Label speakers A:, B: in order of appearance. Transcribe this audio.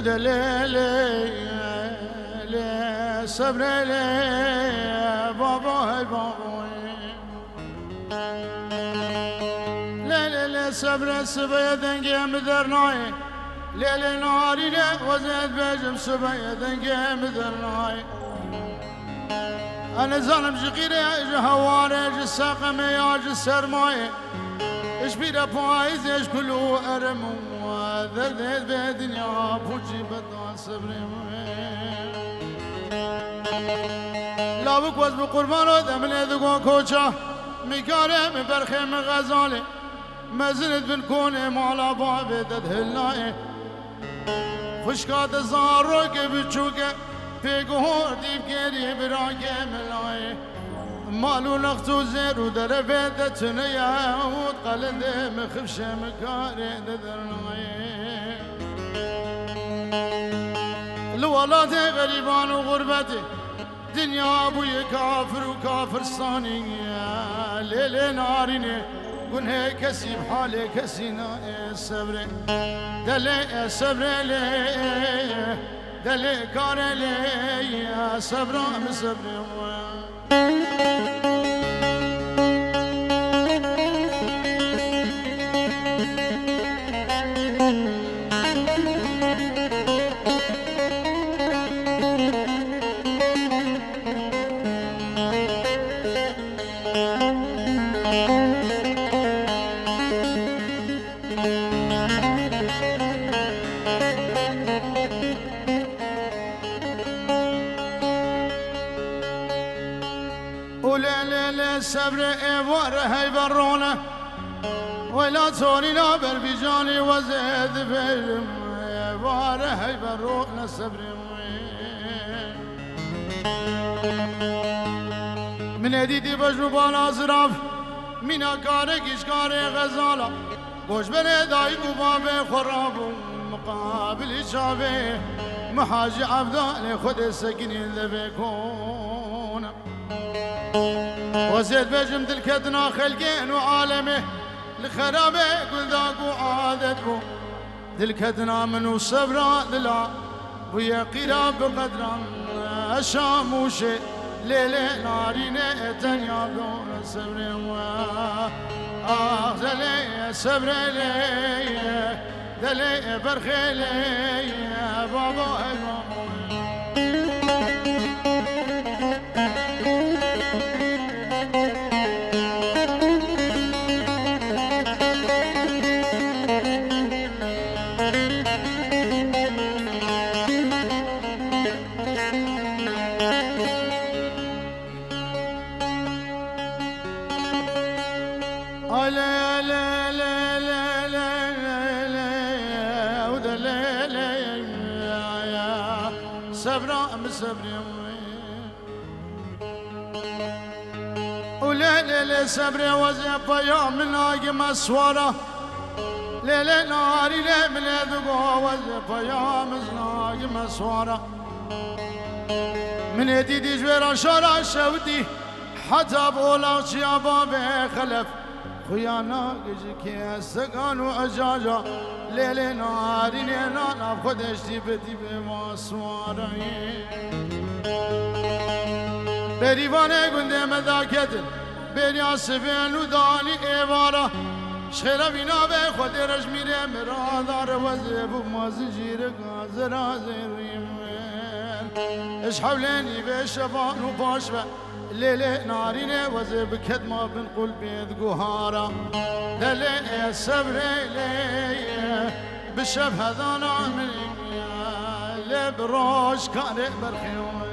A: ودليلي صبر لي بابا بابا ليلي صبر سبيا دنجي مدرناي ليلي ناري وزيد بجم سبيا دنجي مدرناي انا ظالم جغيري اجي هواري اجي ساقمي اجي سرماي اش بيدا فايز اش كلو ارمو ذلذل بدنيا بوجي بدان صبري لا بكوز بقربان ودم لذقو كوچا ميكاري من برخي من غزالي مزند بنكوني مالا بابي ددهلناي فشكات زاروك بچوك بيقهور ديب كيري براكي ملاي مالو لغتو زيرو دربيدتنا يا ود قلدي مخفش مكاري ددرناي الولادي غريبان وغربتي دنيا ابوي كافر وكافر صاني ليلي ناريني قن هيك كسي بحالي كسينا صبري دلي صبري لي دلي كاري لي صبرا مصبري وليلي صبر ايوار هاي برونه ولا تونينا بالبيجاني وزيد فيلم ايوار هاي برونه صبر من اديدي بجربان ازراف من اكارك اشكاري غزاله گوش بني داي بابي خراب مقابل شافي محاجي عبدالي خد السكيني اللي بيكون وزيد بجم دلكتنا خلقين وعالمه لخرابه قل ذاك وعادته دلكتنا منو صبرا للا ويا قراب بقدرا الشاموشي ليلي ناريني تنيا دون صبري دلي صبري لي دلي برخي لي بابا صبرا صبري وليلي صبري وزيبا يوم ناقي مسوارة ليلي ناري لي من يذقوها وزيبا يوم ناقي مسوارة من يديدي جويرا شورا شودي حتى بولا شيابا بخلف خويا ناقج كي سقان وأجاجا ليلي ناري نانا خدش تبدي بمسواري بريواني قندي مذاكتن بيني سبين وداني إيوارا شخيرا بينا بخد رجميري مرادار وزيب ومازجير قازر زيرين اش حوليني بشفان وباشفة ليلي ناريني وزيب كدما بنقول بيد قهارا دلي صبري لي بشف هذا نعمل لي بروش كان برخيوم